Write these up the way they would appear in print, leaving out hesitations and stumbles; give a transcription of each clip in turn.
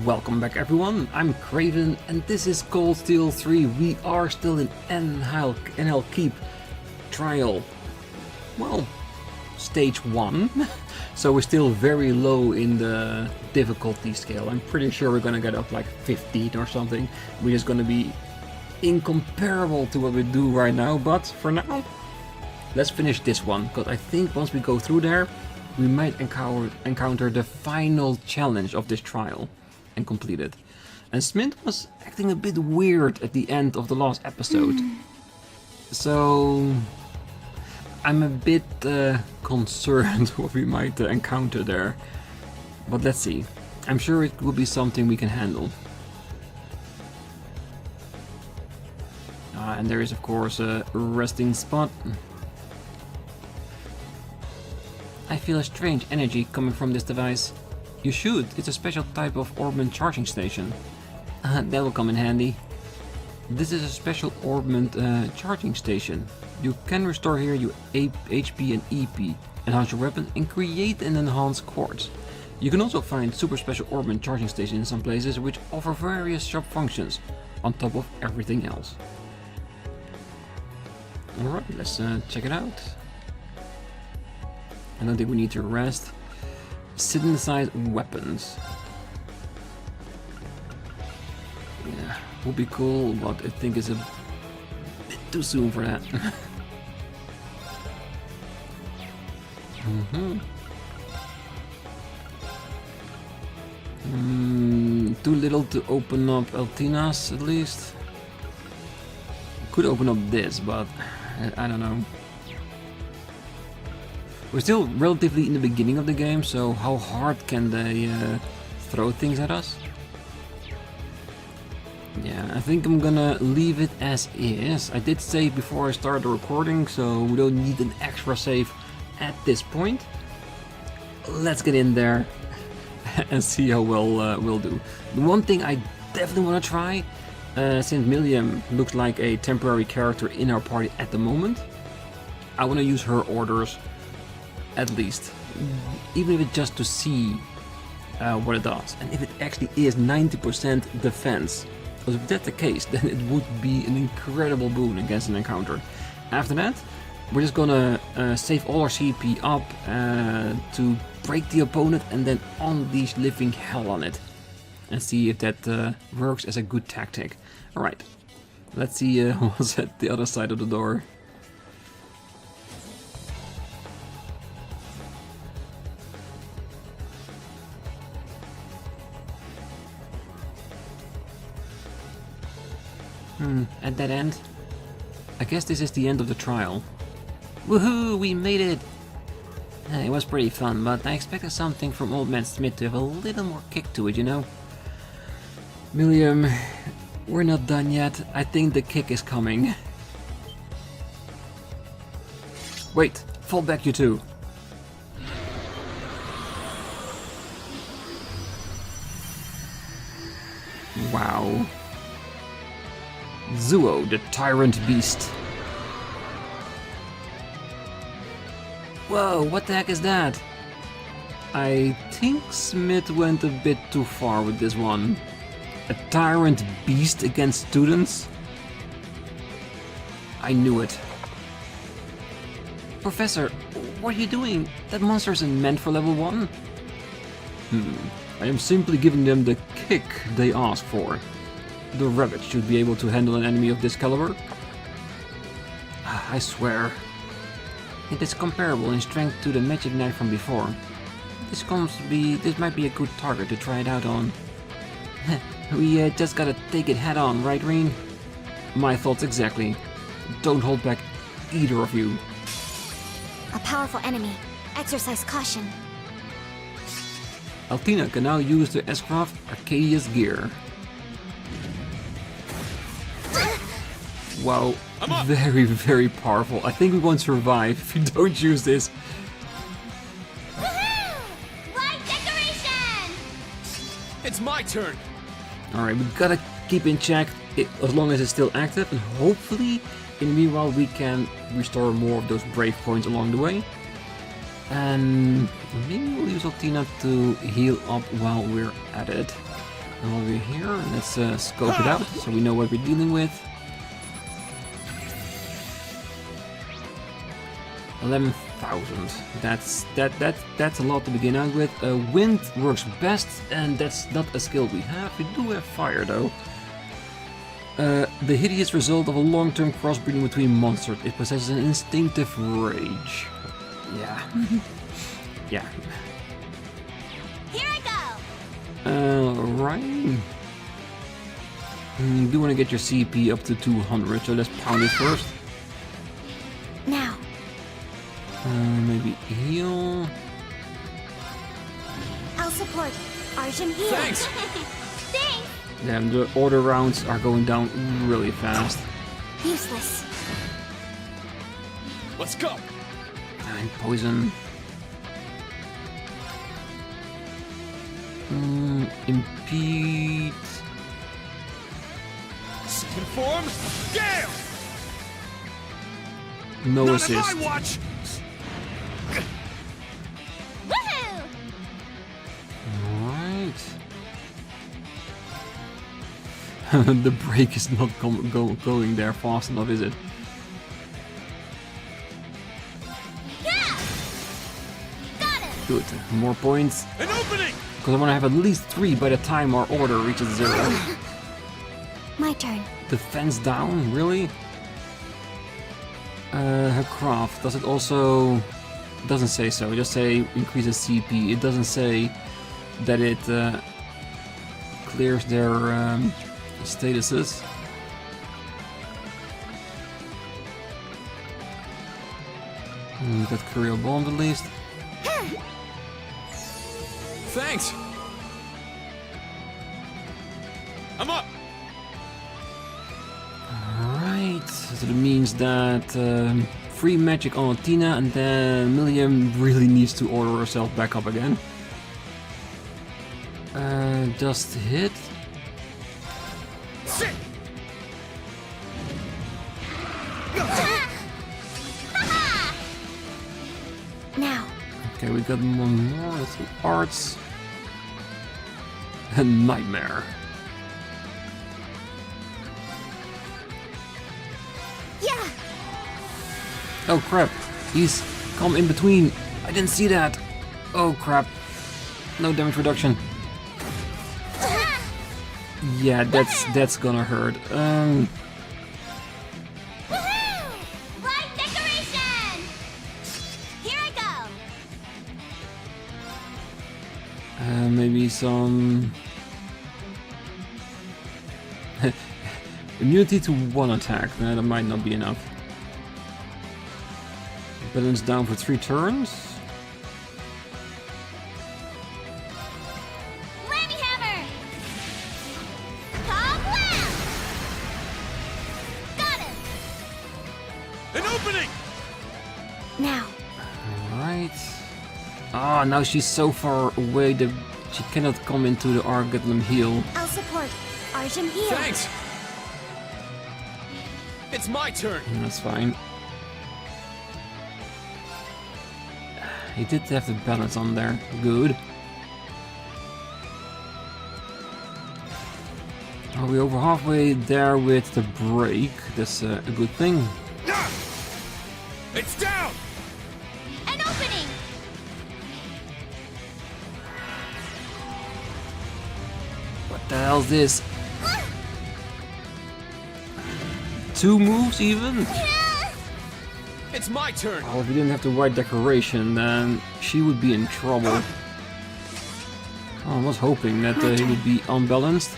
Welcome back everyone, I'm Craven and this is Cold Steel 3. We are still in NL Keep trial. Well, stage 1. So we're still very low in the difficulty scale. I'm pretty sure we're gonna get up like 15 or something. We're just gonna be incomparable to what we do right now, but for now, let's finish this one, because I think once we go through there, we might encounter the final challenge of this trial and complete it. And Smith was acting a bit weird at the end of the last episode. So I'm a bit concerned what we might encounter there. But let's see. I'm sure it will be something we can handle. And there is of course a resting spot. I feel a strange energy coming from this device. You should, it's a special type of Orbment charging station. That will come in handy. This is a special Orbment charging station. You can restore here your HP and EP, enhance your weapon and create an enhanced quartz. You can also find super special Orbment charging stations in some places which offer various sharp functions, on top of everything else. Alright, let's check it out. I don't think we need to rest. Synthesized weapons. Yeah, would be cool, but I think it's a bit too soon for that. Too little to open up Altina's, at least. Could open up this, but I don't know. We're still relatively in the beginning of the game, so how hard can they throw things at us? Yeah, I think I'm gonna leave it as is. I did save before I started the recording, so we don't need an extra save at this point. Let's get in there and see how well we'll do. The one thing I definitely want to try, since Milliam looks like a temporary character in our party at the moment, I want to use her orders. At least, even if it's just to see what it does, and if it actually is 90% defense, because if that's the case, then it would be an incredible boon against an encounter. After that, we're just gonna save all our CP up to break the opponent and then unleash living hell on it, and see if that works as a good tactic. Alright, let's see what's at the other side of the door. At that end, I guess this is the end of the trial. Woohoo, we made it! It was pretty fun, but I expected something from Old Man Smith to have a little more kick to it, you know? Milliam, we're not done yet. I think the kick is coming. Wait, fall back you two. Wow. Zuo, the Tyrant Beast. Whoa, what the heck is that? I think Smith went a bit too far with this one. A Tyrant Beast against students? I knew it. Professor, what are you doing? That monster isn't meant for level 1. I am simply giving them the kick they asked for. The rabbit should be able to handle an enemy of this caliber. I swear. It is comparable in strength to the magic knife from before. This might be a good target to try it out on. We just gotta take it head on, right, Rean? My thoughts exactly. Don't hold back, either of you. A powerful enemy. Exercise caution. Altina can now use the S-Craft Arcadius gear. Wow, very, very powerful. I think we won't survive if we don't use this. Woohoo! Light decoration! It's my turn! Alright, we gotta keep in check as long as it's still active, and hopefully, in the meanwhile, we can restore more of those brave points along the way. And maybe we'll use Altina to heal up while we're at it. Over here, let's scope it out so we know what we're dealing with. 11,000. That's a lot to begin out with. Wind works best, and that's not a skill we have. We do have fire though. The hideous result of a long-term crossbreeding between monsters. It possesses an instinctive rage. Yeah. Yeah. Here I go. Right. You do want to get your CP up to 200, so let's pound it first. Now. Maybe heal. I'll support. Arjun heal. Thanks. Thanks. Damn, the order rounds are going down really fast. Useless. Let's go. And poison. Impede. Conform. Gale. No Not assist. on my watch. Woohoo! Alright. The brake is not going there fast enough, is it? Yeah! Got it! Good. More points. An opening. Because I want to have at least 3 by the time our order reaches 0. My turn. Defense down? Really? Her craft, does it also... It doesn't say so, it just say increases CP. It doesn't say that it clears their statuses. Got Courier Bomb at least. Thanks. I'm up. Alright, so that means that free magic on Tina, and then Milliam really needs to order herself back up again. Just hit. Sit. Now. Okay, we got one more. Let's do arts. A nightmare. Yeah! Oh crap, he's come in between. I didn't see that. Oh crap. No damage reduction. Yeah, that's gonna hurt. Woohoo! Light decoration! Here I go! Maybe some immunity to one attack. Nah, that might not be enough. Balance down for 3 turns. Whammy hammer! Cobweb! Got it! An opening. Now. Alright. Ah, now she's so far away that she cannot come into the arc, get them heal. I'll support. Arjun heal. Thanks. It's my turn. That's fine. He did have the balance on there. Good. Are we over halfway there with the break? That's a good thing. It's down. An opening! What the hell's this? 2 moves even? It's my turn. Well, if we didn't have the white decoration, then she would be in trouble. Oh, I was hoping that he would be unbalanced.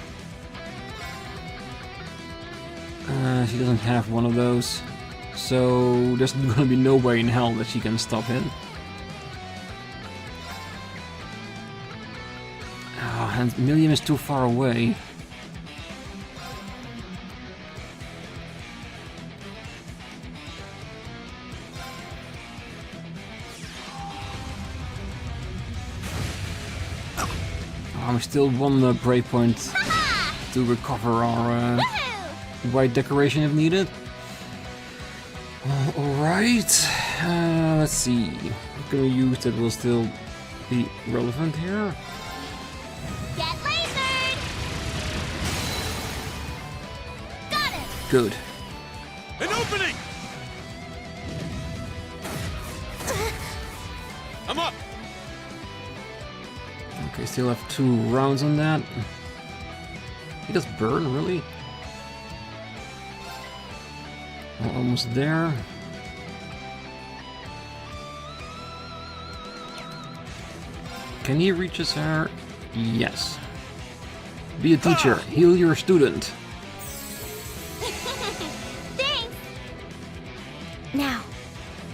She doesn't have one of those. So there's gonna be no way in hell that she can stop him. Oh, and Milliam is too far away. We still one breakpoint to recover our white decoration if needed. Alright, let's see. What can we use that will still be relevant here? Get lasered! Good. An opening! I'm up! Okay, still have 2 rounds on that. He does burn, really? We're almost there. Can he reach us her? Yes. Be a teacher. Heal your student. Thanks. Now.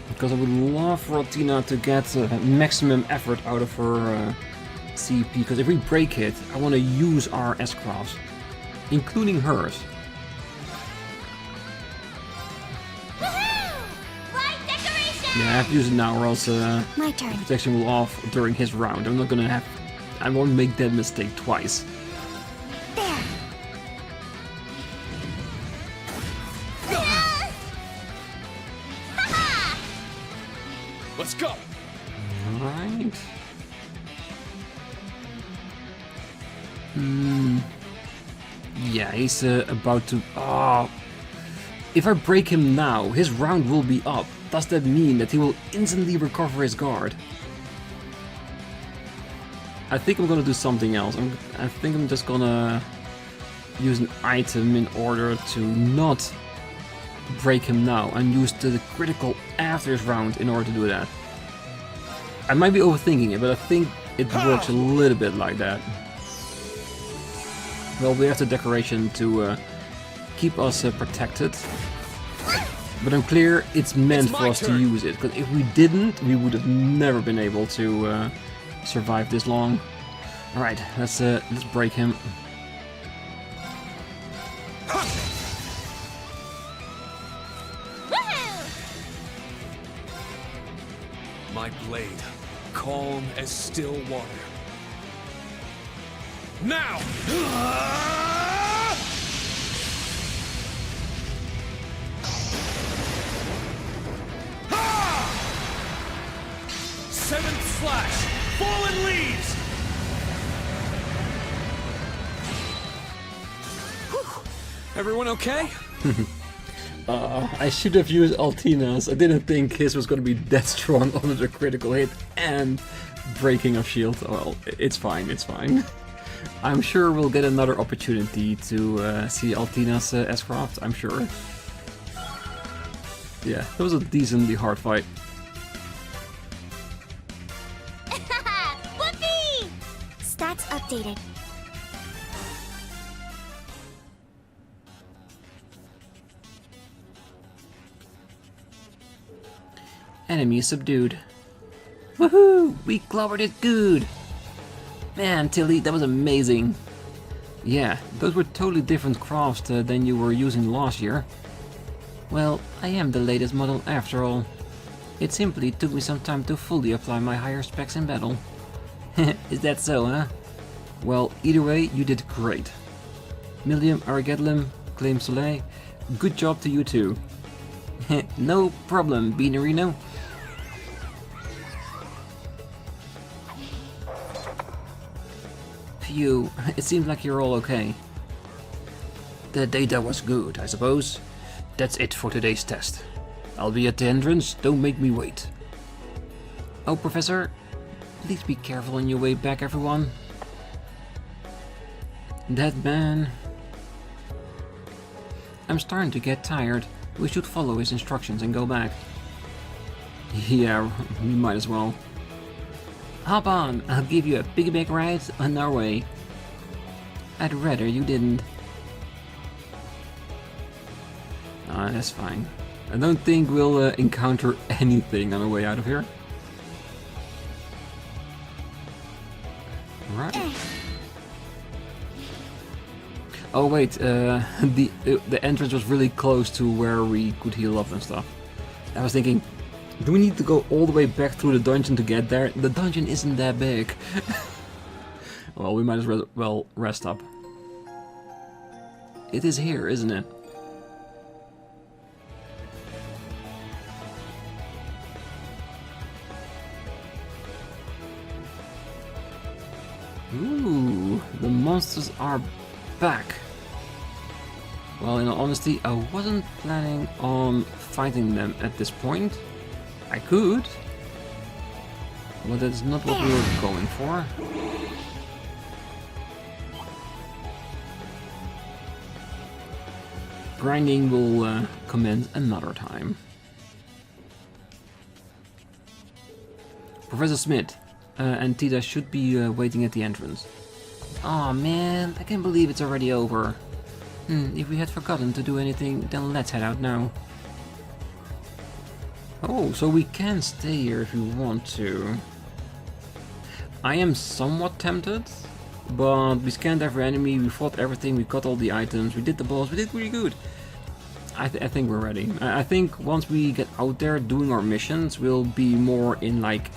Because I would love for Altina to get maximum effort out of her CP. Because if we break it, I want to use our S-Crafts, including hers. Light decoration. Yeah, I have to use it now, or else My turn. protection will off during his round. I'm not gonna have. I won't make that mistake twice. There. Let's go! Right. Yeah, he's about to. Oh. If I break him now, his round will be up. Does that mean that he will instantly recover his guard? I think I'm gonna do something else. I think I'm just gonna use an item in order to not break him now and use the critical after his round in order to do that. I might be overthinking it, but I think it works a little bit like that. Well, we have the decoration to keep us protected. But I'm clear it's meant for us to use it, because if we didn't, we would have never been able to survive this long. Alright, let's break him. My blade, calm as still water. Now! 7th slash! Fallen leaves! Everyone okay? I should have used Altina's. I didn't think his was going to be that strong on the critical hit and breaking of shield. Well, it's fine, it's fine. I'm sure we'll get another opportunity to see Altina's S-Craft, I'm sure. Yeah, that was a decently hard fight. Whoopee! Stats updated. Enemy subdued. Woohoo! We clobbered it good! Man, Tilly, that was amazing. Yeah, those were totally different crafts than you were using last year. Well, I am the latest model after all. It simply took me some time to fully apply my higher specs in battle. Is that so, huh? Well, either way, you did great. Millium, Arigadlum, Claim Soleil, good job to you too. No problem, Beanerino. Phew, it seems like you're all okay. The data was good, I suppose. That's it for today's test. I'll be at the entrance, don't make me wait. Oh, Professor, please be careful on your way back, everyone. That man... I'm starting to get tired. We should follow his instructions and go back. Yeah, we might as well. Hop on, I'll give you a piggyback ride on our way. I'd rather you didn't. Ah, that's fine. I don't think we'll encounter anything on the way out of here. Right. Oh wait, the entrance was really close to where we could heal up and stuff. I was thinking, do we need to go all the way back through the dungeon to get there? The dungeon isn't that big. Well, we might as well rest up. It is here, isn't it? Ooh, the monsters are back. Well, in all honesty, I wasn't planning on fighting them at this point. I could, but that's not what we were going for. Grinding will commence another time. Professor Smith and Tita should be waiting at the entrance. Aw man, I can't believe it's already over. If we had forgotten to do anything, then let's head out now. Oh, so we can stay here if we want to. I am somewhat tempted, but we scanned every enemy, we fought everything, we got all the items, we did the boss, we did really good. I think we're ready. I think once we get out there doing our missions, we'll be more in like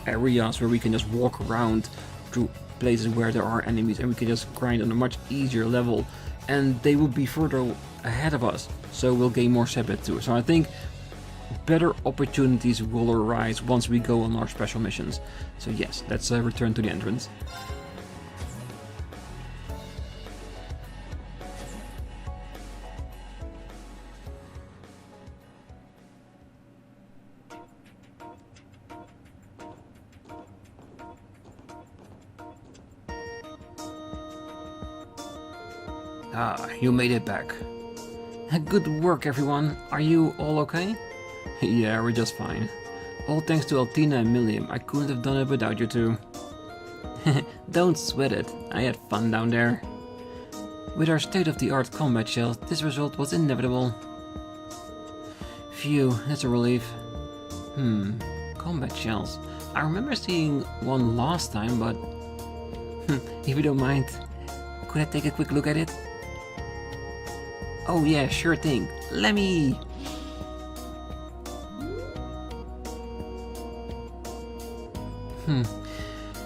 areas where we can just walk around through places where there are enemies and we can just grind on a much easier level, and they will be further ahead of us, so we'll gain more Sabbath too. So I think better opportunities will arise once we go on our special missions. So yes, let's return to the entrance. Ah, you made it back. Good work, everyone. Are you all okay? Yeah, we're just fine. All thanks to Altina and Milliam. I couldn't have done it without you two. Don't sweat it. I had fun down there. With our state-of-the-art combat shells, this result was inevitable. Phew, that's a relief. Combat shells. I remember seeing one last time, but... if you don't mind, could I take a quick look at it? Oh yeah, sure thing. Let me...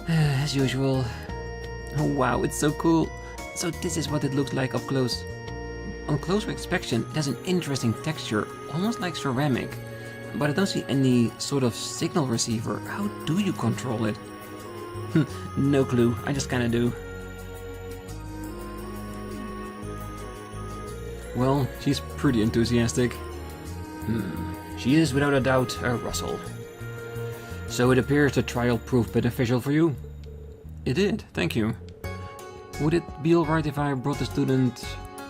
As usual. Oh wow, it's so cool. So this is what it looks like up close. On closer inspection, it has an interesting texture, almost like ceramic. But I don't see any sort of signal receiver. How do you control it? No clue, I just kinda do. Well, she's pretty enthusiastic. She is without a doubt a Russell. So it appears the trial proved beneficial for you? It did, thank you. Would it be alright if I brought the student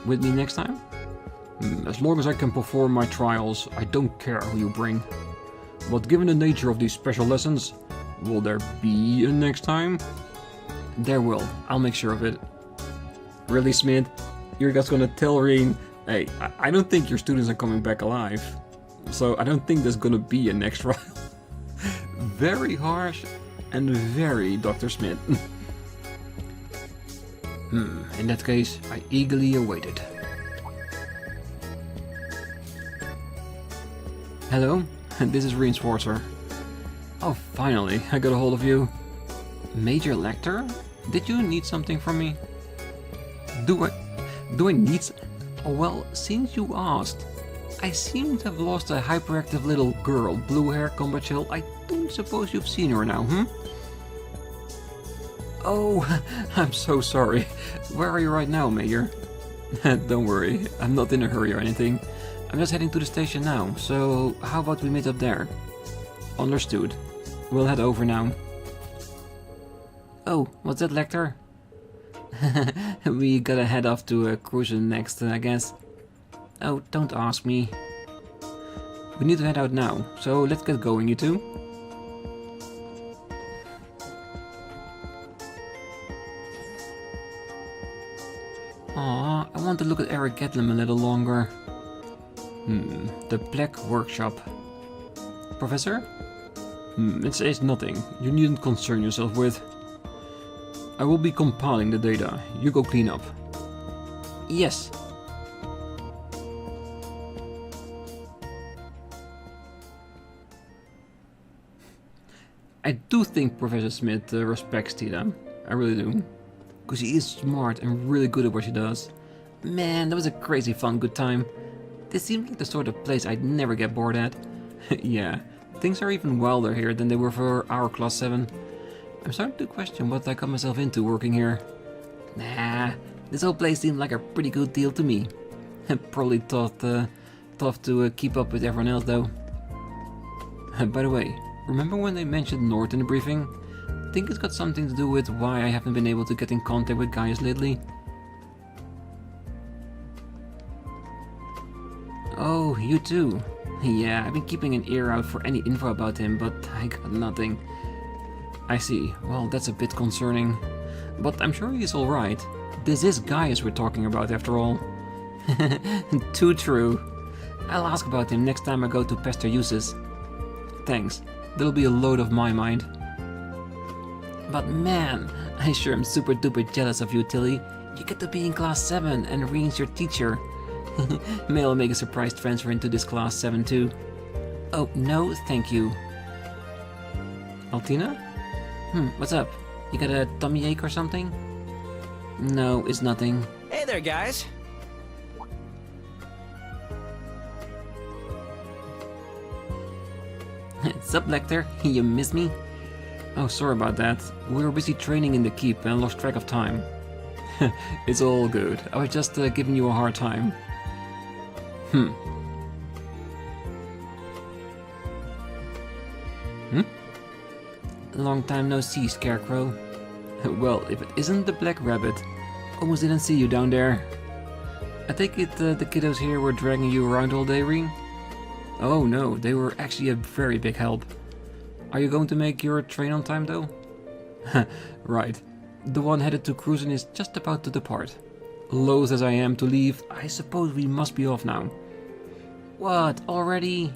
with me next time? As long as I can perform my trials, I don't care who you bring. But given the nature of these special lessons, will there be a next time? There will, I'll make sure of it. Really, Smith? You're just gonna tell Rean, hey, I don't think your students are coming back alive. So I don't think there's gonna be a next trial. Very harsh and very Dr. Smith. In that case, I eagerly await it. Hello, this is Rean Schwarzer. Oh, finally, I got a hold of you. Major Lecter? Did you need something from me? Do I need... Oh, well, since you asked, I seem to have lost a hyperactive little girl, blue hair, combat shell. I don't suppose you've seen her now, Oh, I'm so sorry. Where are you right now, Major? Don't worry, I'm not in a hurry or anything. I'm just heading to the station now, so how about we meet up there? Understood. We'll head over now. Oh, what's that, Lecter? We gotta head off to cruising next, I guess. Oh, don't ask me. We need to head out now, so let's get going, you two. Aw, I want to look at Eric Gatlin a little longer. The Black Workshop. Professor? It says nothing. You needn't concern yourself with. I will be compiling the data. You go clean up. Yes. I do think Professor Smith respects Tita. I really do. Because she is smart and really good at what she does. Man, that was a crazy fun good time. This seems like the sort of place I'd never get bored at. Yeah, things are even wilder here than they were for our Class 7. I'm starting to question what I got myself into working here. Nah, this whole place seemed like a pretty good deal to me. Probably tough to keep up with everyone else though. By the way, remember when they mentioned North in the briefing? I think it's got something to do with why I haven't been able to get in contact with Gaius lately. Oh, you too. Yeah, I've been keeping an ear out for any info about him, but I got nothing. I see. Well, that's a bit concerning. But I'm sure he's alright. This is Gaius we're talking about after all. Too true. I'll ask about him next time I go to Pester Uses. Thanks. That'll be a load off my mind. But man, I sure am super duper jealous of you, Tilly. You get to be in Class 7 and Rean's your teacher. May I'll make a surprise transfer into this Class 7 too. Oh, no, thank you. Altina? What's up? You got a tummy ache or something? No, it's nothing. Hey there, guys. What's up, Lecter? You miss me? Oh, sorry about that. We were busy training in the keep and lost track of time. It's all good. I was just giving you a hard time. Long time no see, Scarecrow. Well, if it isn't the Black Rabbit. Almost didn't see you down there. I take it the kiddos here were dragging you around all day, Rean? Oh no, they were actually a very big help. Are you going to make your train on time though? Right. The one headed to Cruisin is just about to depart. Loath as I am to leave, I suppose we must be off now. What, already?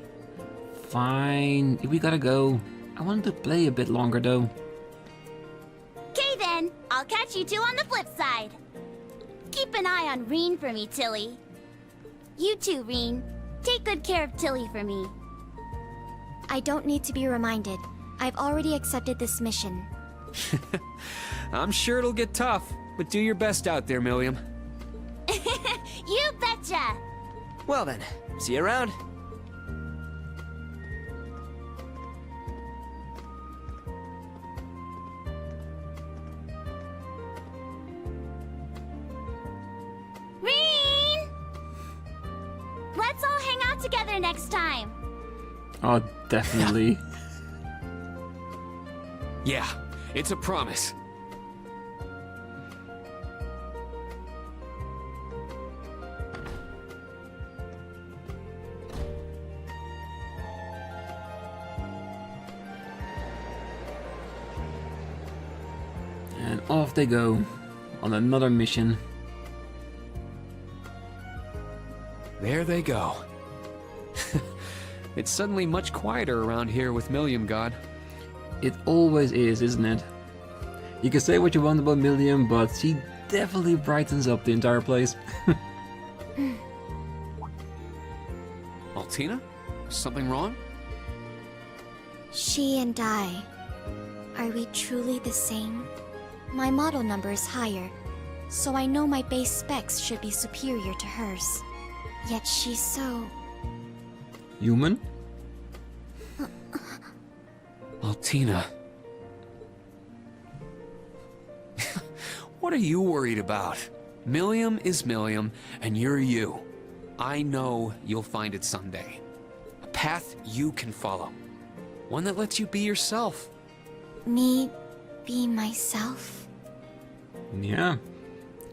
Fine, we gotta go. I wanted to play a bit longer though. Okay then, I'll catch you two on the flip side. Keep an eye on Rean for me, Tilly. You too, Rean. Take good care of Tilly for me. I don't need to be reminded. I've already accepted this mission. I'm sure it'll get tough, but do your best out there, Milliam. You betcha! Well then, see you around. Rean! Let's all hang out together next time. Oh, definitely. Yeah, it's a promise. And off they go, on another mission. There they go. It's suddenly much quieter around here with Milliam God. It always is, isn't it? You can say what you want about Milliam, but she definitely brightens up the entire place. Altina? Something wrong? She and I. Are we truly the same? My model number is higher, so I know my base specs should be superior to hers. Yet she's so... Human? Altina. What are you worried about? Milliam is Milliam, and you're you. I know you'll find it someday. A path you can follow. One that lets you be yourself. Me be myself? Yeah.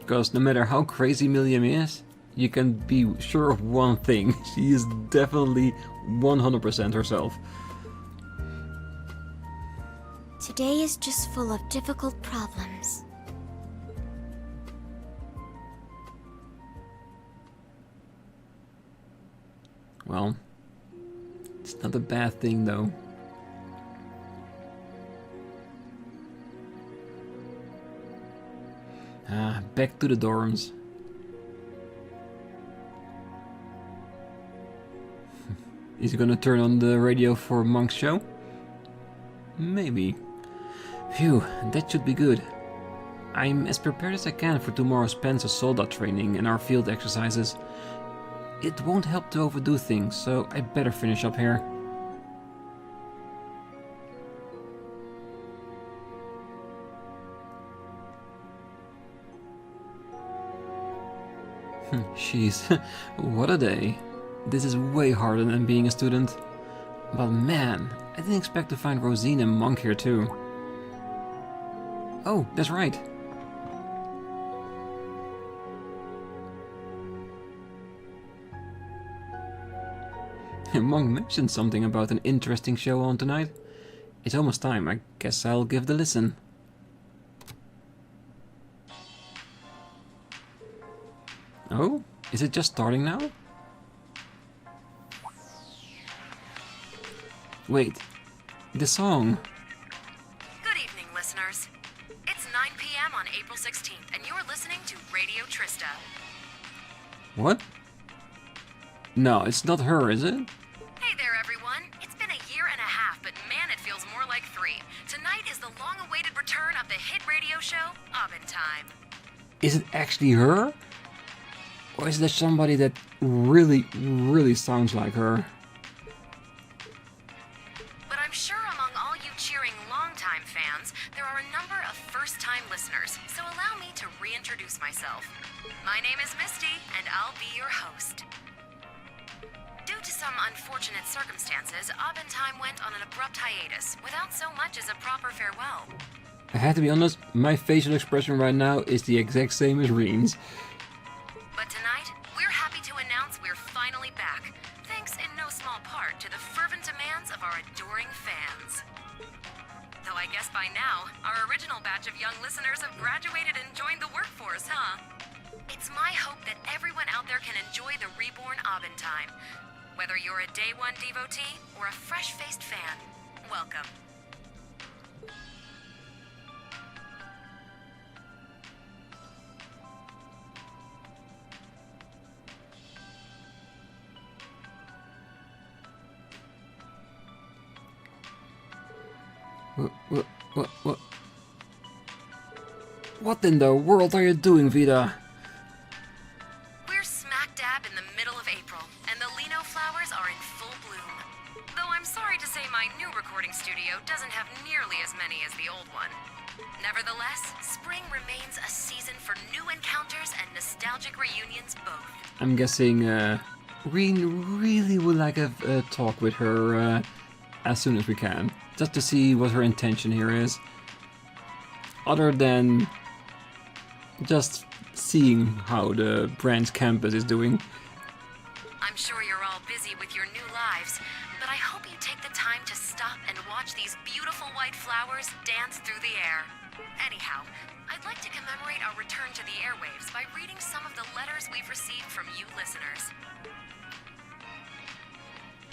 Because no matter how crazy Milliam is, you can be sure of one thing. She is definitely 100% herself. Today is just full of difficult problems. Well, it's not a bad thing though. Back to the dorms. Is he gonna turn on the radio for Monk's show? Maybe. Phew, that should be good. I'm as prepared as I can for tomorrow's Panzer Soldat training and our field exercises. It won't help to overdo things, so I better finish up here. Jeez, what a day. This is way harder than being a student. But man, I didn't expect to find Rosine and Monk here too. Oh, that's right. Monk mentioned something about an interesting show on tonight. It's almost time, I guess I'll give it a listen. Oh, is it just starting now? Wait, the song. Good evening, listeners. It's 9 p.m. on April 16th, and you're listening to Radio Trista. What? No, it's not her, is it? Hey there, everyone. It's been a year and a half, but man, it feels more like 3. Tonight is the long-awaited return of the hit radio show, Abendtime. Is it actually her? Or is there somebody that really sounds like her? But I'm sure among all you cheering longtime fans, there are a number of first-time listeners, so allow me to reintroduce myself. My name is Misty, and I'll be your host. Due to some unfortunate circumstances, Abendtime went on an abrupt hiatus, without so much as a proper farewell. I have to be honest, my facial expression right now is the exact same as Rean's. But tonight, we're happy to announce we're finally back, thanks in no small part to the fervent demands of our adoring fans. Though I guess by now, our original batch of young listeners have graduated and joined the workforce, huh? It's my hope that everyone out there can enjoy the reborn Abendtime. Whether you're a Day One devotee or a fresh-faced fan, welcome. What in the world are you doing, Vida? We're smack dab in the middle of April, and the Lino flowers are in full bloom. Though I'm sorry to say my new recording studio doesn't have nearly as many as the old one. Nevertheless, spring remains a season for new encounters and nostalgic reunions both. I'm guessing Rean really would like a talk with her as soon as we can. Just to see what her intention here is. Other than just seeing how the branch campus is doing. I'm sure you're all busy with your new lives, but I hope you take the time to stop and watch these beautiful white flowers dance through the air. Anyhow, I'd like to commemorate our return to the airwaves by reading some of the letters we've received from you listeners.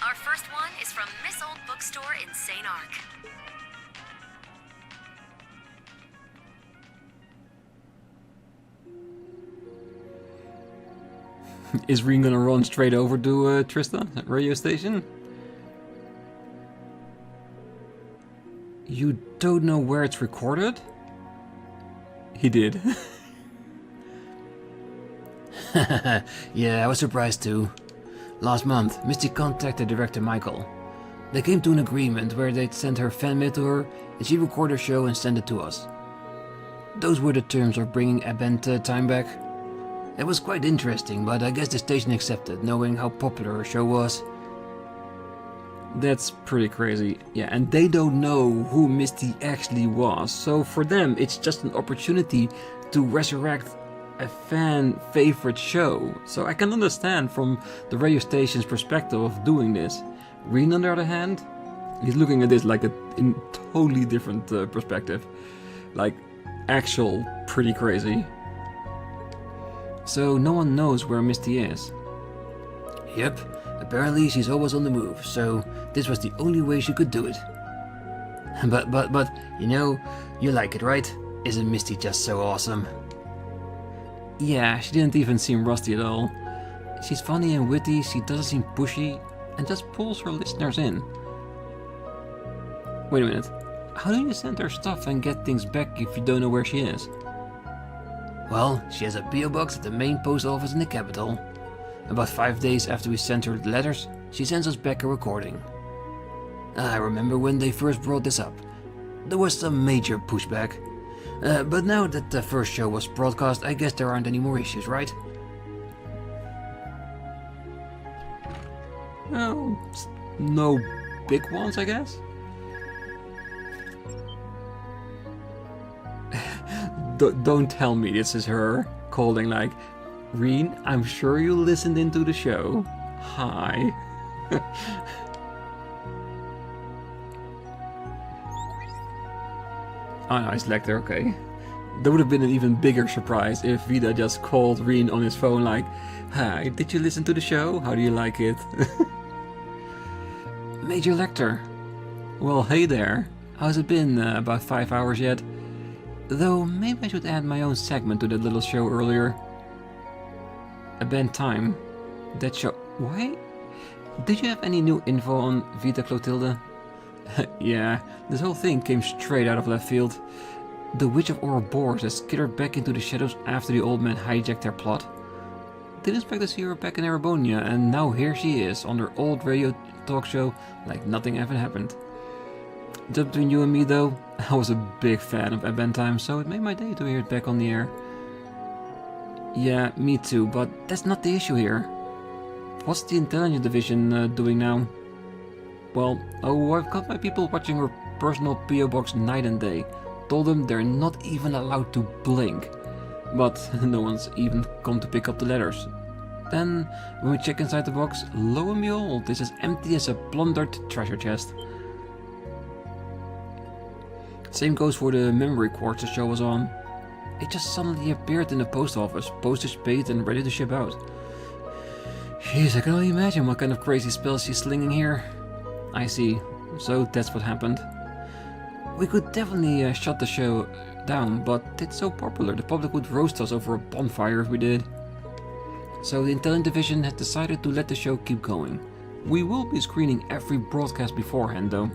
Our first one is from Miss Old Bookstore in St. Arc. Is Rean gonna run straight over to Trista radio station? You don't know where it's recorded? He did. Yeah, I was surprised too. Last month, Misty contacted Director Michael. They came to an agreement where they'd send her fan mail to her, and she'd record her show and send it to us. Those were the terms of bringing Abendtime back. It was quite interesting, but I guess the station accepted, knowing how popular her show was. That's pretty crazy. Yeah, and they don't know who Misty actually was. So for them, it's just an opportunity to resurrect a fan favorite show. So I can understand from the radio station's perspective of doing this. Rean, on the other hand, he's looking at this like in totally different perspective. Like, actual pretty crazy. So no one knows where Misty is. Yep, apparently she's always on the move, so this was the only way she could do it. But, you know, you like it, right? Isn't Misty just so awesome? Yeah, she didn't even seem rusty at all. She's funny and witty, she doesn't seem pushy, and just pulls her listeners in. Wait a minute, how do you send her stuff and get things back if you don't know where she is? Well, she has a P.O. box at the main post office in the capital. About 5 days after we sent her the letters, she sends us back a recording. I remember when they first brought this up. There was some major pushback. But now that the first show was broadcast, I guess there aren't any more issues, right? Oh, no big ones, I guess? Don't tell me this is her calling like, Rean, I'm sure you listened into the show. Hi. Oh no, it's Lecter, okay. That would have been an even bigger surprise if Vida just called Rean on his phone like, hi, did you listen to the show? How do you like it? Major Lecter. Well, hey there. How's it been? About 5 hours yet? Though, maybe I should add my own segment to that little show earlier. Event time. That show... Why? Did you have any new info on Vita Clotilde? Yeah, this whole thing came straight out of left field. The Witch of Ouroboros has skittered back into the shadows after the old man hijacked their plot. Didn't expect to see her back in Erebonian, and now here she is on her old radio talk show like nothing ever happened. Just between you and me though, I was a big fan of Event Time, so it made my day to hear it back on the air. Yeah, me too, but that's not the issue here. What's the intelligence division doing now? Well, I've got my people watching her personal PO box night and day. Told them they're not even allowed to blink. But no one's even come to pick up the letters. Then, when we check inside the box, lo and behold, it's as empty as a plundered treasure chest. Same goes for the memory quartz the show was on. It just suddenly appeared in the post office, postage paid and ready to ship out. Jeez, I can only imagine what kind of crazy spells she's slinging here. I see, so that's what happened. We could definitely shut the show down, but it's so popular the public would roast us over a bonfire if we did. So the Intelligence Division has decided to let the show keep going. We will be screening every broadcast beforehand though.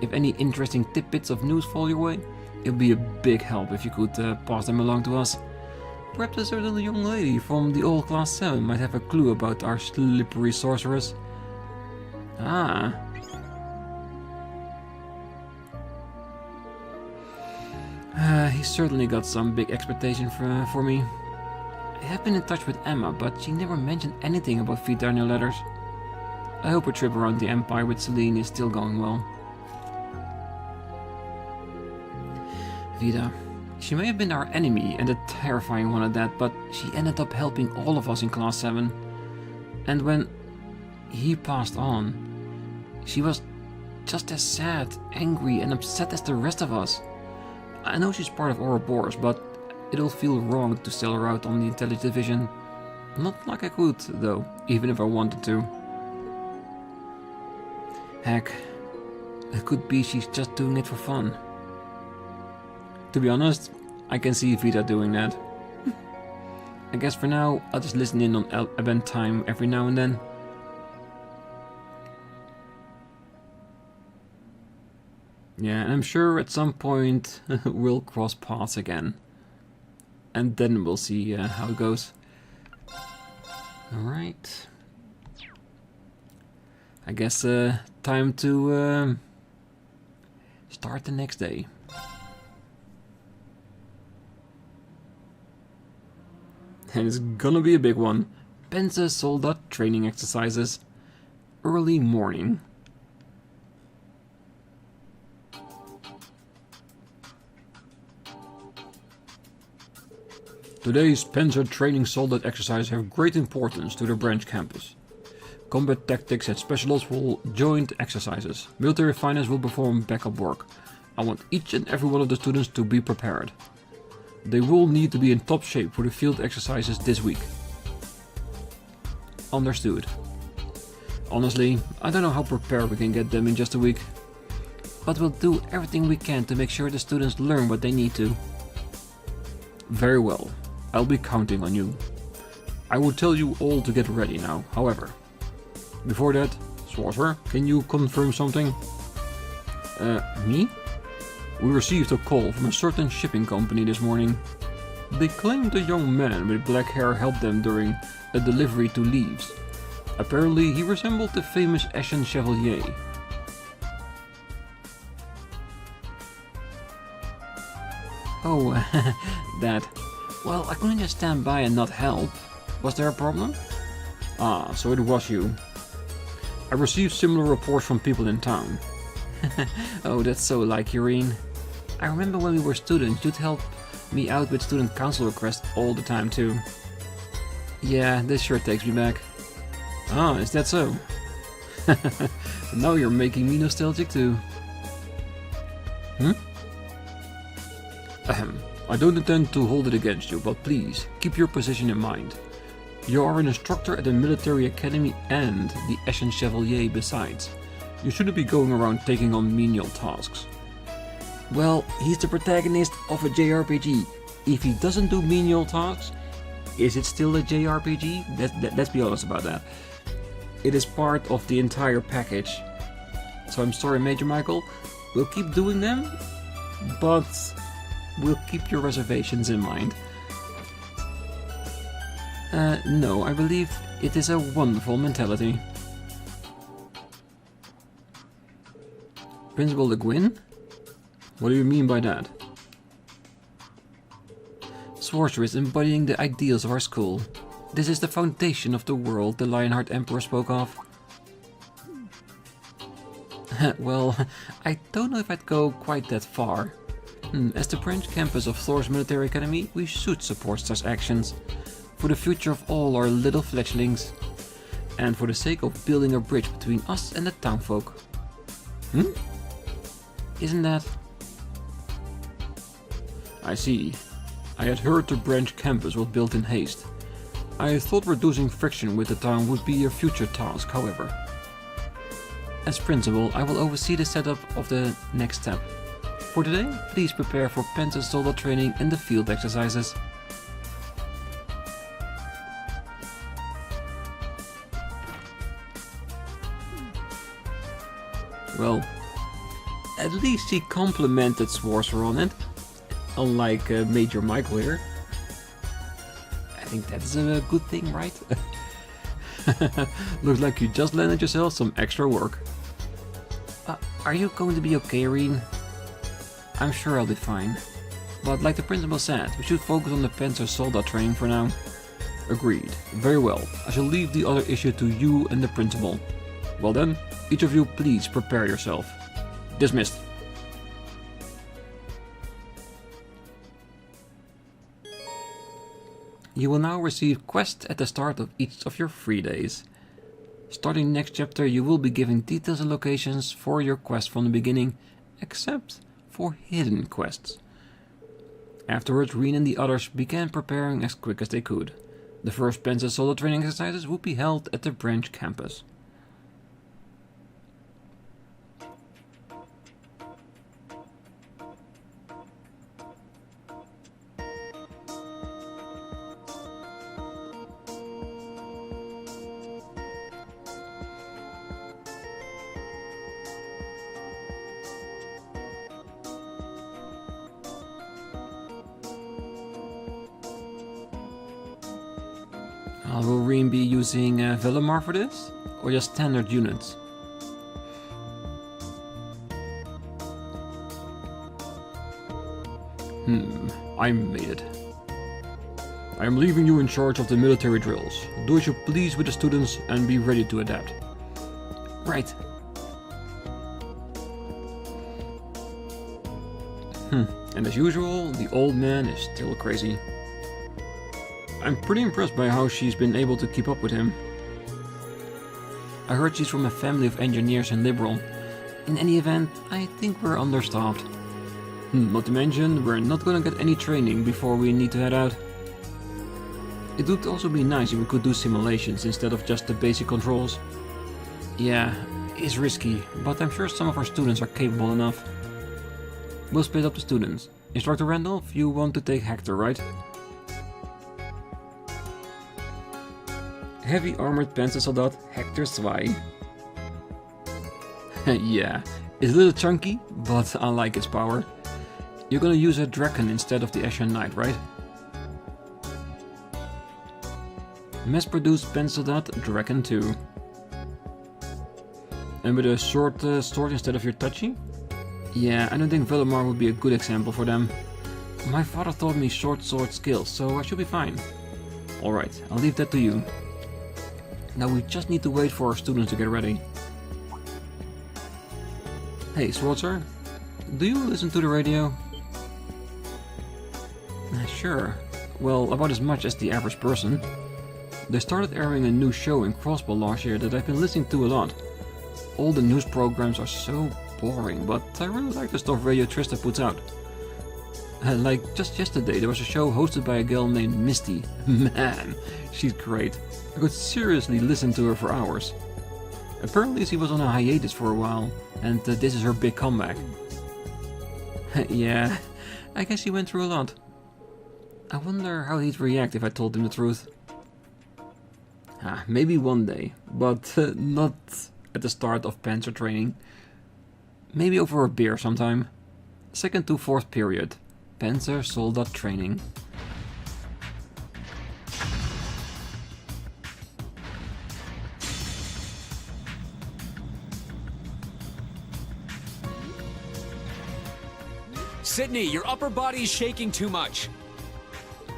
If any interesting tidbits of news fall your way, it would be a big help if you could pass them along to us. Perhaps a certain young lady from the old Class 7 might have a clue about our slippery sorceress. Ah. He's certainly got some big expectation for me. I have been in touch with Emma, but she never mentioned anything about Vita in her letters. I hope her trip around the Empire with Celine is still going well. Vita. She may have been our enemy and a terrifying one at that, but she ended up helping all of us in Class 7. And when he passed on, she was just as sad, angry and upset as the rest of us. I know she's part of Ouroboros, but it'll feel wrong to sell her out on the Intelligence Division. Not like I could, though, even if I wanted to. Heck, it could be she's just doing it for fun. To be honest, I can see Vita doing that. I guess for now, I'll just listen in on Event Time every now and then. Yeah, and I'm sure at some point we'll cross paths again. And then we'll see how it goes. Alright. I guess time to start the next day. And it's gonna be a big one. Panzer Soldat training exercises. Early morning. Today's Panzer training soldat exercises have great importance to the branch campus. Combat tactics and specialists will join the exercises. Military finance will perform backup work. I want each and every one of the students to be prepared. They will need to be in top shape for the field exercises this week. Understood. Honestly, I don't know how prepared we can get them in just a week. But we'll do everything we can to make sure the students learn what they need to. Very well. I'll be counting on you. I will tell you all to get ready now, however. Before that, Schwarzer, can you confirm something? Me? We received a call from a certain shipping company this morning. They claimed a young man with black hair helped them during a delivery to Leaves. Apparently he resembled the famous Ashen Chevalier. Oh, that. Well, I couldn't just stand by and not help. Was there a problem? Ah, so it was you. I received similar reports from people in town. Oh, that's so like you, Rean. I remember when we were students, you'd help me out with student council requests all the time too. Yeah, this sure takes me back. Ah, is that so? Now you're making me nostalgic too. I don't intend to hold it against you, but please, keep your position in mind. You are an instructor at the Military Academy and the Eschen Chevalier besides. You shouldn't be going around taking on menial tasks. Well, he's the protagonist of a JRPG. If he doesn't do menial tasks, is it still a JRPG? Let's be honest about that. It is part of the entire package. So I'm sorry, Major Michael. We'll keep doing them, but we'll keep your reservations in mind. No, I believe it is a wonderful mentality. Principal Le Guin? What do you mean by that? Schwarzer is embodying the ideals of our school. This is the foundation of the world the Lionheart Emperor spoke of. Well, I don't know if I'd go quite that far. As the branch campus of Thors Military Academy, we should support such actions. For the future of all our little fledglings. And for the sake of building a bridge between us and the townfolk. Isn't that... I see. I had heard the branch campus was built in haste. I thought reducing friction with the town would be a future task, however. As principal, I will oversee the setup of the next step. For today, please prepare for Panzer Soldat training and the field exercises. Well, at least he complimented Schwarzer on it, unlike Major Michael here. I think that's a good thing, right? Looks like you just landed yourself some extra work. Are you going to be okay, Rean? I'm sure I'll be fine. But like the principal said, we should focus on the Panzer Soldat training for now. Agreed. Very well. I shall leave the other issue to you and the principal. Well then, each of you please prepare yourself. Dismissed. You will now receive quests at the start of each of your free days. Starting next chapter, you will be given details and locations for your quest from the beginning, except for hidden quests. Afterwards, Rean and the others began preparing as quick as they could. The first Panzer Soldat training exercises would be held at the branch campus. Will Rean be using Velimar for this? Or just standard units? I made it. I am leaving you in charge of the military drills. Do as you please with the students and be ready to adapt. Right. And as usual, the old man is still crazy. I'm pretty impressed by how she's been able to keep up with him. I heard she's from a family of engineers and liberal. In any event, I think we're understaffed. Not to mention, we're not gonna get any training before we need to head out. It would also be nice if we could do simulations instead of just the basic controls. Yeah, it's risky, but I'm sure some of our students are capable enough. We'll split up the students. Instructor Randolph, you want to take Hector, right? Heavy armored Panzer Soldat Hector 2. Yeah, it's a little chunky, but I like its power. You're gonna use a Draken instead of the Ashen Knight, right? Mass-produced Panzer Soldat Draken 2. And with a short sword instead of your touchy? Yeah, I don't think Velimar would be a good example for them. My father taught me short sword skills, so I should be fine. Alright, I'll leave that to you. Now we just need to wait for our students to get ready. Hey, Schwarzer, do you listen to the radio? Sure. Well, about as much as the average person. They started airing a new show in Crossbell last year that I've been listening to a lot. All the news programs are so boring, but I really like the stuff Radio Trista puts out. Like just yesterday there was a show hosted by a girl named Misty. Man, she's great. I could seriously listen to her for hours. Apparently she was on a hiatus for a while, and this is her big comeback. Yeah, I guess she went through a lot. I wonder how he'd react if I told him the truth. Maybe one day, but not at the start of Panzer training. Maybe over a beer sometime. 2nd to 4th period. Panzer Soldat training. Sydney, your upper body is shaking too much.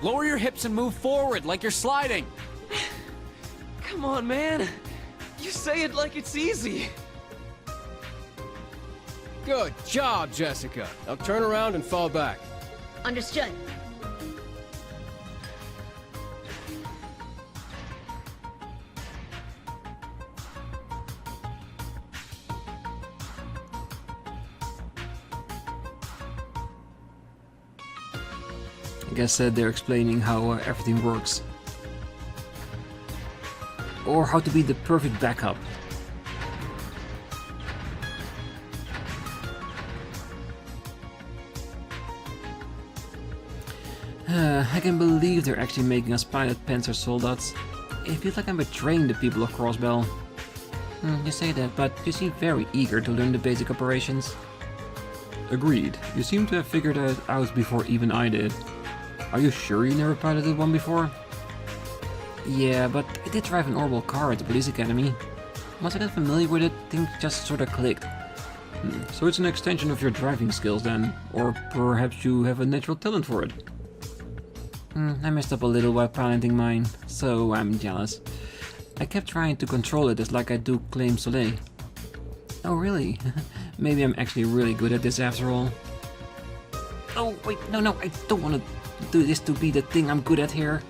Lower your hips and move forward like you're sliding. Come on, man. You say it like it's easy. Good job, Jessica. Now turn around and fall back. Understood. I guess they're explaining how everything works. Or how to be the perfect backup. I can believe they're actually making us pilot Panzer Soldats. It feels like I'm betraying the people of Crossbell. You say that, but you seem very eager to learn the basic operations. Agreed. You seem to have figured it out before even I did. Are you sure you never piloted one before? Yeah, but I did drive an Ouroboros car at the police academy. Once I got familiar with it, things just sorta clicked. So it's an extension of your driving skills then, or perhaps you have a natural talent for it. I messed up a little while piloting mine, so I'm jealous. I kept trying to control it just like I do Claim Soleil. Oh really? Maybe I'm actually really good at this after all. Oh wait, no, I don't want to do this to be the thing I'm good at here.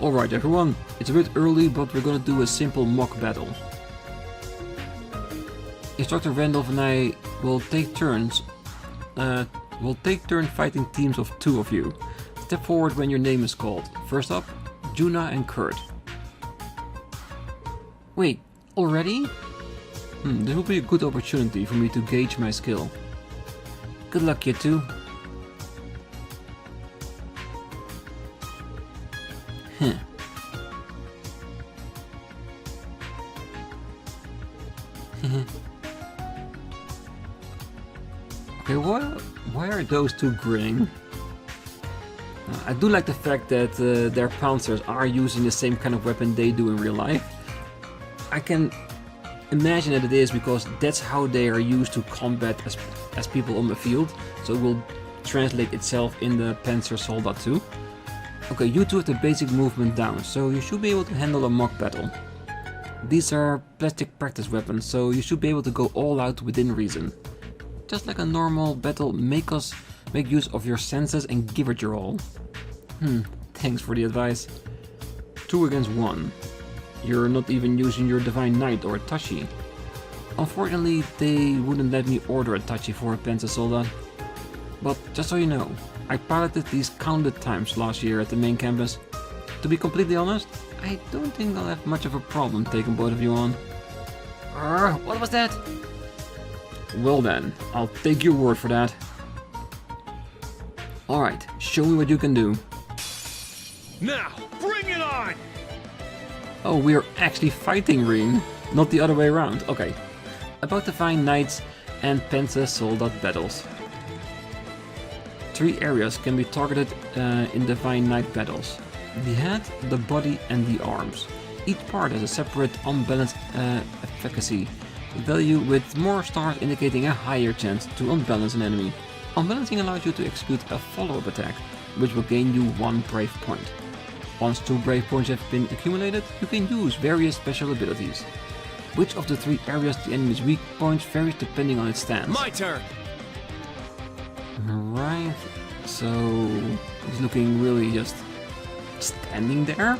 Alright everyone, it's a bit early, but we're gonna do a simple mock battle. Instructor Randolph and I will take turns. Fighting teams of 2 of you. Step forward when your name is called. First up, Juna and Kurt. Wait, already? This will be a good opportunity for me to gauge my skill. Good luck, you two. Okay, why are those two grinning? I do like the fact that their Panzers are using the same kind of weapon they do in real life. I can imagine that it is because that's how they are used to combat as people on the field, so it will translate itself in the Panzer Soldat too. Okay, you two have the basic movement down, so you should be able to handle a mock battle. These are plastic practice weapons, so you should be able to go all out within reason. Just like a normal battle, make use of your senses and give it your all. Thanks for the advice. 2 against 1. You're not even using your Divine Knight or Tachi. Unfortunately, they wouldn't let me order a Tachi for a Panzer Soldat. But just so you know, I piloted these countless times last year at the main campus. To be completely honest, I don't think I'll have much of a problem taking both of you on. What was that? Well then, I'll take your word for that. Alright, show me what you can do. Now, bring it on! Oh, we're actually fighting Rean, not the other way around. Okay. About Divine Knights and Panzer Soldat battles. 3 areas can be targeted in Divine Knight battles. The head, the body and the arms. Each part has a separate unbalanced efficacy value, with more stars indicating a higher chance to unbalance an enemy. Unbalancing allows you to execute a follow-up attack, which will gain you 1 brave point. Once 2 brave points have been accumulated, you can use various special abilities. Which of the 3 areas the enemy's weak points varies depending on its stance. My turn. Alright, so he's looking really just standing there.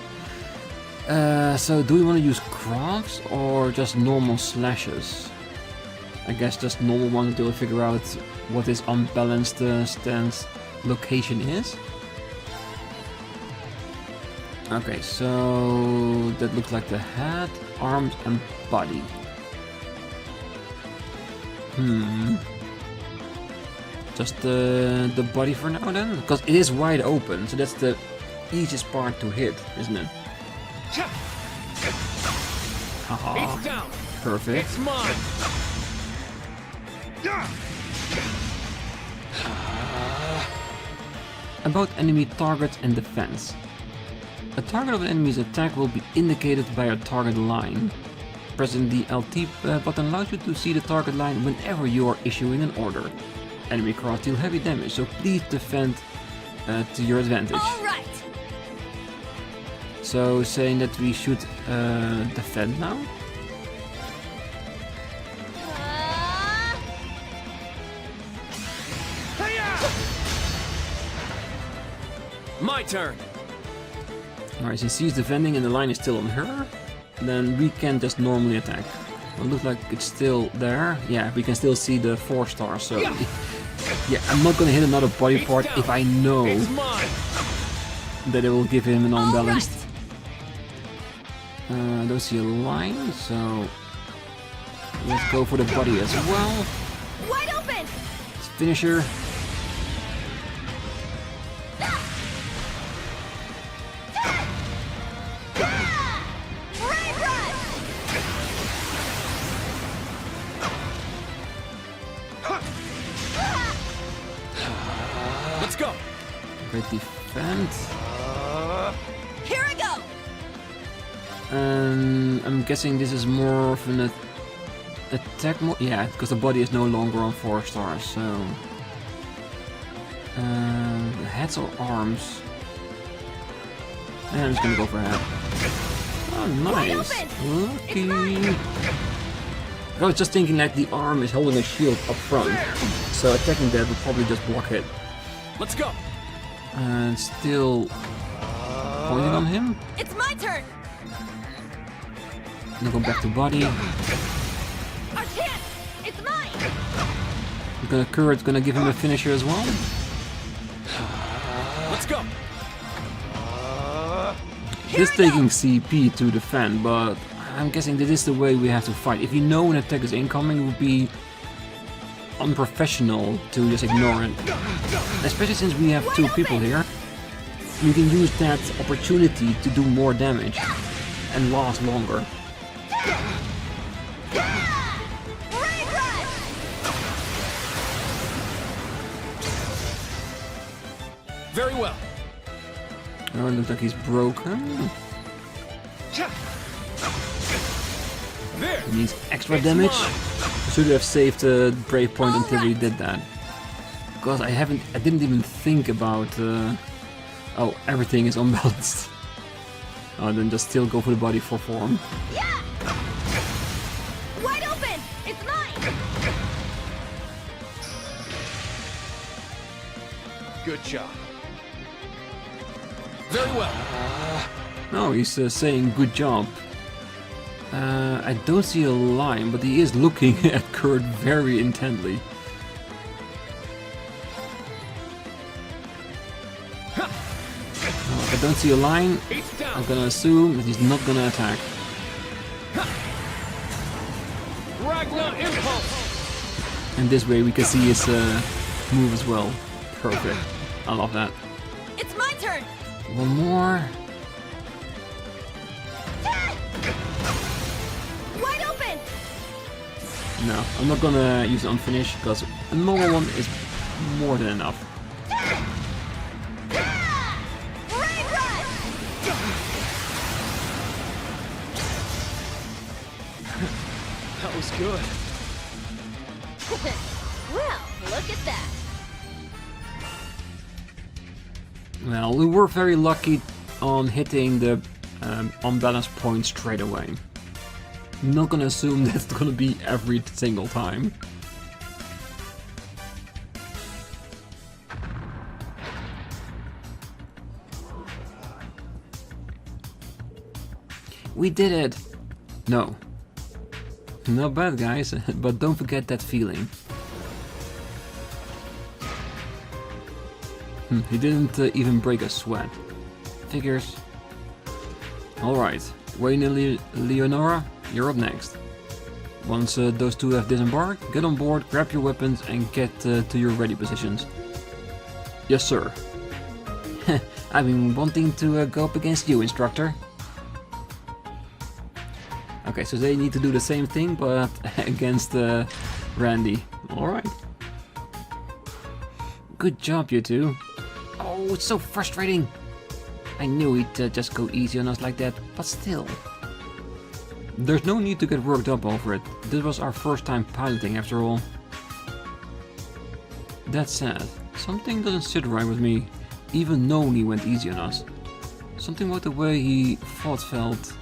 So do we want to use crafts or just normal slashes? I guess just normal ones until we figure out what this unbalanced stance location is. Okay, so that looks like the head, arms and body. Just the body for now then? Because it is wide open, so that's the easiest part to hit, isn't it? Haha, It's down. perfect. It's mine. About enemy targets and defense. A target of an enemy's attack will be indicated by a target line. Pressing the LT button allows you to see the target line whenever you are issuing an order. Enemy craft deal heavy damage, so please defend to your advantage. All right. So saying that we should defend now? My turn. Alright, since she's defending and the line is still on her, then we can just normally attack. Well, it looks like it's still there. Yeah, we can still see the 4 stars, so... Yeah, I'm not gonna hit another body part if I know It's mine. that it will give him an unbalanced. I don't see a line, so... Let's go for the body as well. Wide open. Let's finish her. Let's go. Great defense. Here I go. I'm guessing this is more of an attack mode. Yeah, because the body is no longer on 4 stars, so... heads or arms? I'm just gonna go for head. Oh, nice. Lucky. I was just thinking like the arm is holding a shield up front, so attacking that would probably just block it. Let's go. And still pointing on him. It's my turn. Now go back to body. Our chance. It's mine. Current's gonna give him a finisher as well. Let's go. This taking CP to defend, but I'm guessing this is the way we have to fight. If you know an attack is incoming, it would be unprofessional to just ignore it. Especially since we have 2 people here. You can use that opportunity to do more damage and last longer. Very well. Oh, it looks like he's broken. There. He needs extra damage. I should have saved the brave point until we did that. Because I didn't even think about... oh, everything is unbalanced. Oh, then just still go for the body for form. Yeah. Wide open. It's mine. Good job. Very well. No, he's saying good job. I don't see a line, but he is looking at Kurt very intently. If I don't see a line, I'm gonna assume that he's not gonna attack. Ragnar impulse. And this way we can see his move as well. Perfect. I love that. It's my turn. One more. Wide open. No, I'm not gonna use the unfinished because a normal one is more than enough. That was good. Well, look at that. Well, we were very lucky on hitting the unbalanced point straight away. I'm not gonna assume that's gonna be every single time. We did it! No. Not bad, guys, but don't forget that feeling. He didn't even break a sweat. Figures. Alright, Wayne and Leonora, you're up next. Once those two have disembarked, get on board, grab your weapons and get to your ready positions. Yes, sir. I've been wanting to go up against you, instructor. Okay, so they need to do the same thing, but against Randy. Alright. Good job, you two. Oh, it's so frustrating. I knew he'd just go easy on us like that, but still. There's no need to get worked up over it. This was our first time piloting after all. That said, something doesn't sit right with me, even knowing he went easy on us. Something about the way he fought felt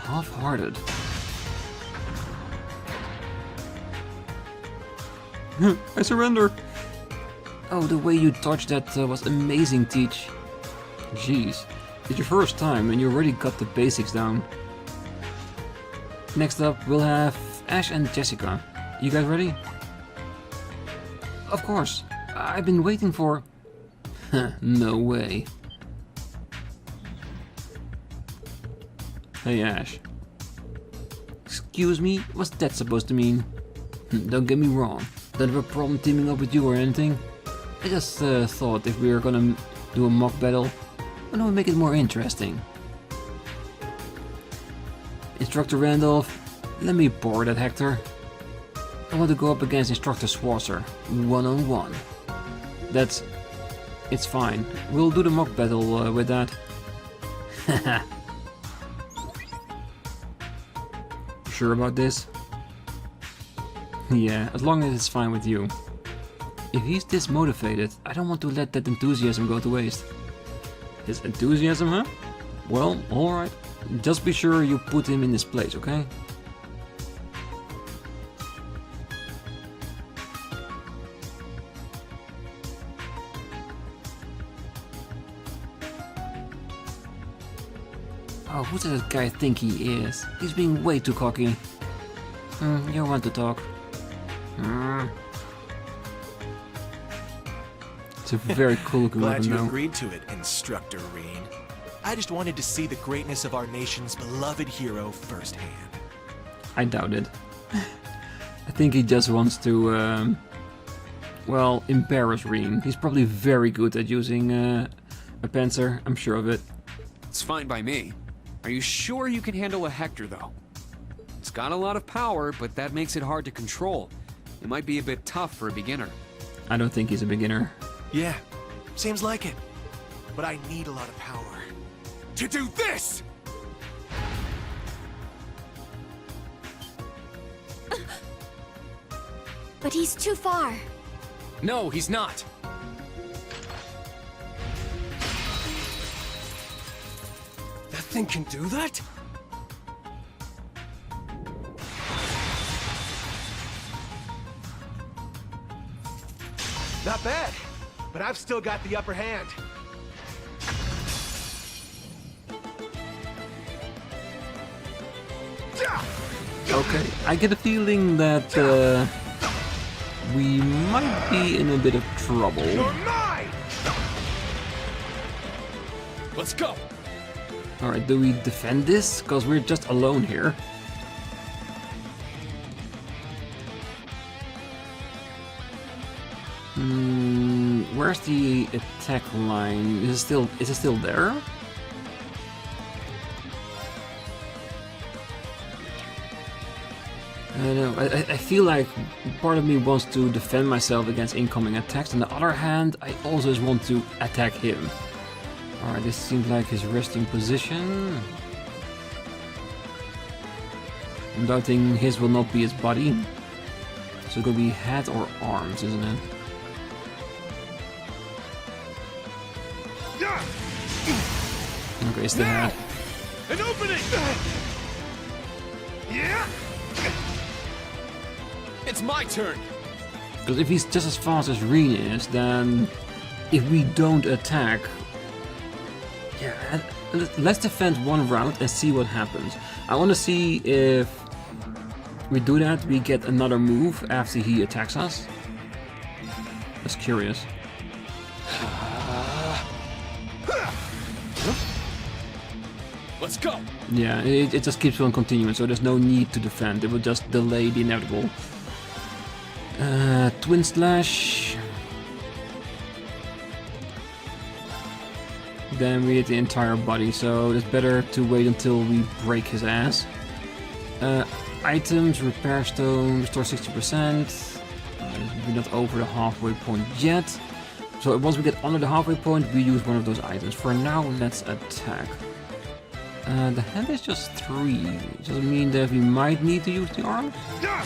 half-hearted. I surrender! Oh, the way you dodged that was amazing, Teach. Jeez, it's your first time and you already got the basics down. Next up, we'll have Ash and Jessica. You guys ready? Of course, I've been waiting for... No way. Hey Ash. Excuse me, what's that supposed to mean? Don't get me wrong, don't have a problem teaming up with you or anything. I just thought if we were gonna do a mock battle, why don't we make it more interesting? Instructor Randolph, let me borrow that Hector. I want to go up against Instructor Schwarzer, one-on-one. It's fine, we'll do the mock battle with that. Haha. Sure about this? Yeah, as long as it's fine with you. If he's this motivated, I don't want to let that enthusiasm go to waste. His enthusiasm, huh? Well, alright. Just be sure you put him in his place, okay? Oh, who does that guy think he is? He's being way too cocky. You want to talk. It's a very cool looking Glad weapon you though. agreed to it, Instructor Rean. I just wanted to see the greatness of our nation's beloved hero firsthand. I doubt it. I think he just wants to, well, embarrass Rean. He's probably very good at using a Panzer, I'm sure of it. It's fine by me. Are you sure you can handle a Hector, though? It's got a lot of power, but that makes it hard to control. It might be a bit tough for a beginner. I don't think he's a beginner. Yeah, seems like it. But I need a lot of power to do this! But he's too far. No, he's not. That thing can do that? Not bad, but I've still got the upper hand. Okay, I get a feeling that we might be in a bit of trouble. You're mine! Let's go. Alright, do we defend this? Because we're just alone here. Where's the attack line? Is it still there? I don't know. I feel like part of me wants to defend myself against incoming attacks. On the other hand, I also just want to attack him. Alright, this seems like his resting position. I'm doubting his will not be his body. So it's gonna be head or arms, isn't it? Okay, it's the head. An opening! Yeah! It's my turn! Because if he's just as fast as Rean is, then if we don't attack... Yeah, let's defend one round and see what happens. I want to see if we do that, we get another move after he attacks us. That's curious. Let's go! Yeah, it just keeps on continuing, so there's no need to defend. It will just delay the inevitable. Twin slash. Then we hit the entire body, so it's better to wait until we break his ass. Items, repair stone, restore 60%. We're not over the halfway point yet. So once we get under the halfway point, we use one of those items. For now, let's attack. The hand is just 3. Does it mean that we might need to use the arm? Now!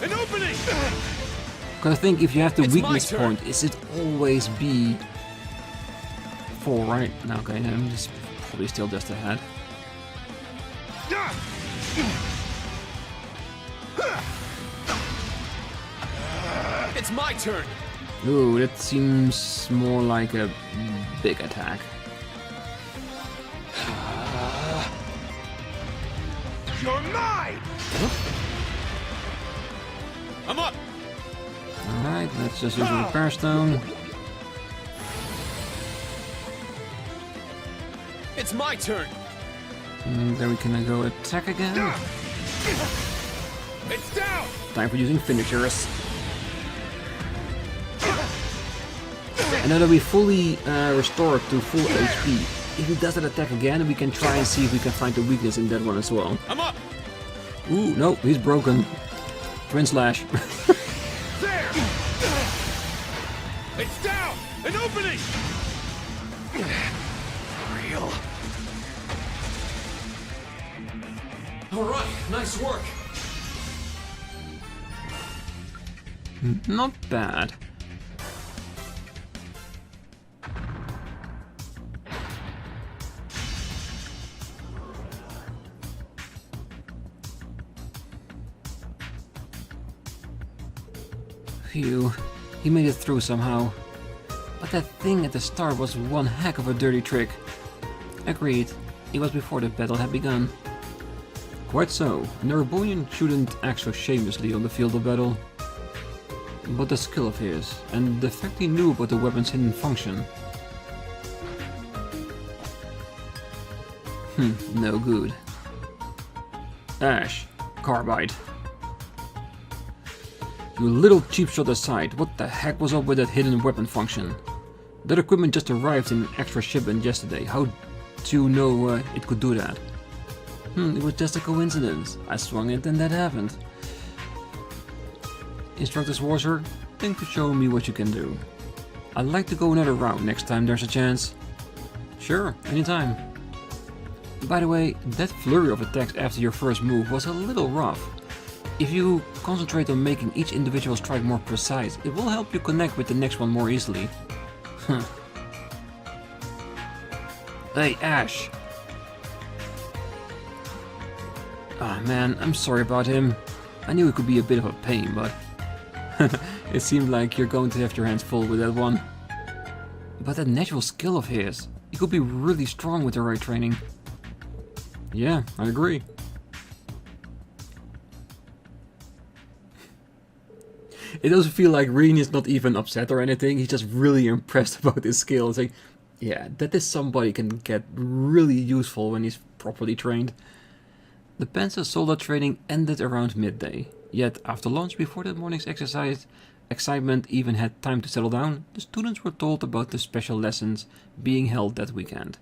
An opening! Because I think if you have the It's weakness my turn. point, is it always be 4, right? No, okay, I'm just probably still just ahead. It's my turn! Ooh, that seems more like a big attack. You're mine! I'm up! Alright, let's just use a repair stone. It's my turn! And then we can go attack again. It's down! Time for using finishers. And now that we fully restored to full HP, if he does that attack again, we can try and see if we can find the weakness in that one as well. I'm up! Ooh, no, he's broken. Twin slash. There! It's down! An opening! Real. Alright, nice work! Not bad. Phew, he made it through somehow. But that thing at the start was one heck of a dirty trick. Agreed, it was before the battle had begun. Quite so, an Erebonian shouldn't act so shamelessly on the field of battle. But the skill of his, and the fact he knew about the weapon's hidden function. No good. Ash, carbide. You little cheap shot aside, what the heck was up with that hidden weapon function? That equipment just arrived in an extra shipment yesterday. How do you know it could do that? It was just a coincidence. I swung it and that happened. Instructor Schwarzer, thanks for showing me what you can do. I'd like to go another round next time there's a chance. Sure, anytime. By the way, that flurry of attacks after your first move was a little rough. If you concentrate on making each individual strike more precise, it will help you connect with the next one more easily. Hey, Ash. Ah man, I'm sorry about him. I knew it could be a bit of a pain, but it seemed like you're going to have your hands full with that one. But that natural skill of his, he could be really strong with the right training. Yeah, I agree. It doesn't feel like Rean is not even upset or anything, he's just really impressed about his skill. It's like, yeah, that is somebody can get really useful when he's properly trained. The Panzer Soldat training ended around midday, yet after lunch, before that morning's exercise, excitement even had time to settle down, the students were told about the special lessons being held that weekend.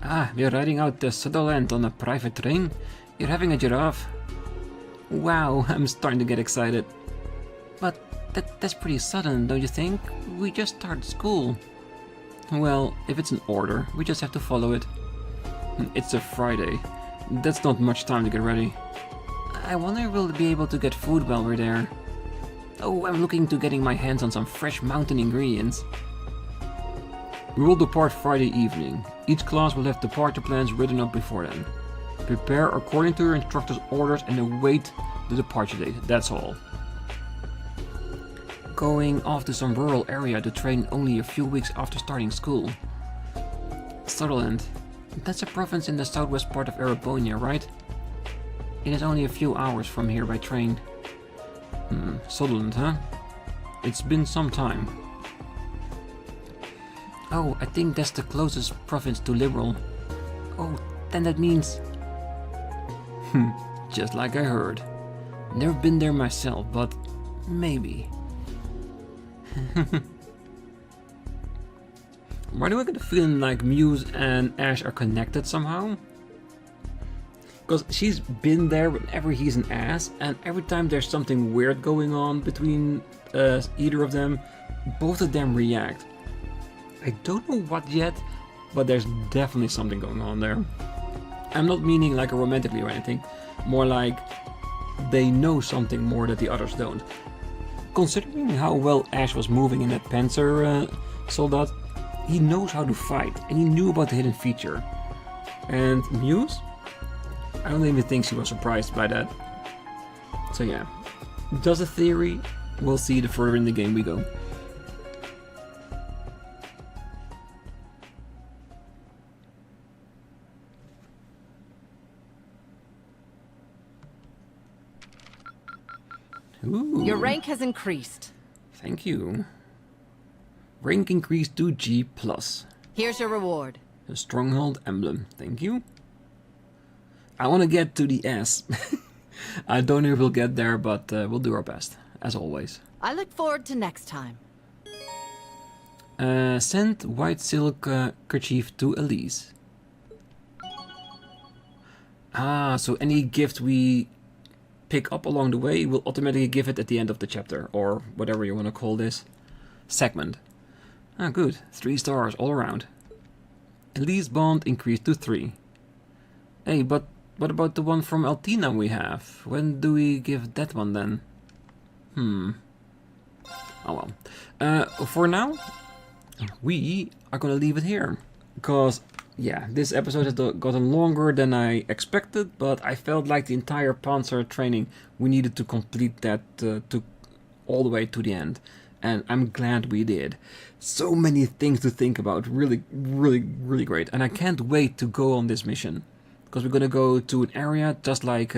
Ah, we're riding out the Sutherland on a private train? You're having a giraffe? Wow, I'm starting to get excited. But that's pretty sudden, don't you think? We just started school. Well, if it's an order, we just have to follow it. It's a Friday. That's not much time to get ready. I wonder if we'll be able to get food while we're there. Oh, I'm looking to getting my hands on some fresh mountain ingredients. We will depart Friday evening. Each class will have departure plans written up before then. Prepare according to your instructor's orders and await the departure date, that's all. Going off to some rural area to train only a few weeks after starting school. Sutherland. That's a province in the southwest part of Erebonian, right? It is only a few hours from here by train. Sutherland, huh? It's been some time. Oh, I think that's the closest province to Liberal. Oh, then that means... Just like I heard. Never been there myself, but maybe. Why do I get a feeling like Muse and Ash are connected somehow? Because she's been there whenever he's an ass, and every time there's something weird going on between either of them, both of them react. I don't know what yet, but there's definitely something going on there. I'm not meaning like romantically or anything, more like they know something more that the others don't. Considering how well Ash was moving in that Panzer Soldat, he knows how to fight, and he knew about the hidden feature. And Muse? I don't even think she was surprised by that. So yeah, just a theory, we'll see the further in the game we go. Ooh. Your rank has increased. Thank you. Rank increased to G+. Here's your reward. A stronghold emblem. Thank you. I want to get to the S. I don't know if we'll get there, but we'll do our best, as always. I look forward to next time. Send white silk kerchief to Elise. Ah, so any gift we pick up along the way, we'll automatically give it at the end of the chapter, or whatever you want to call this segment. Ah, good. 3 stars all around. Elise bond increased to 3. Hey, but what about the one from Altina we have? When do we give that one then? Oh well. For now, we are gonna leave it here. Because, yeah, this episode has gotten longer than I expected, but I felt like the entire Panzer training, we needed to complete that to all the way to the end. And I'm glad we did. So many things to think about. Really, really, really great. And I can't wait to go on this mission. Because we're gonna go to an area just like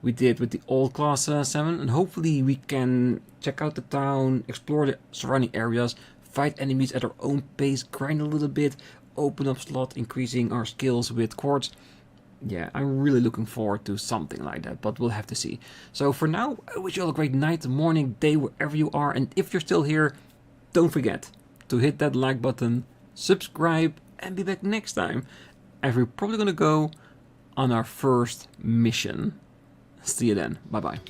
we did with the old Class 7. And hopefully we can check out the town, explore the surrounding areas, fight enemies at our own pace, grind a little bit, open up slot, increasing our skills with quartz. Yeah, I'm really looking forward to something like that, but we'll have to see. So for now, I wish you all a great night, morning, day, wherever you are. And if you're still here, don't forget to hit that like button, subscribe, and be back next time. And we're probably gonna go on our first mission. See you then. Bye-bye.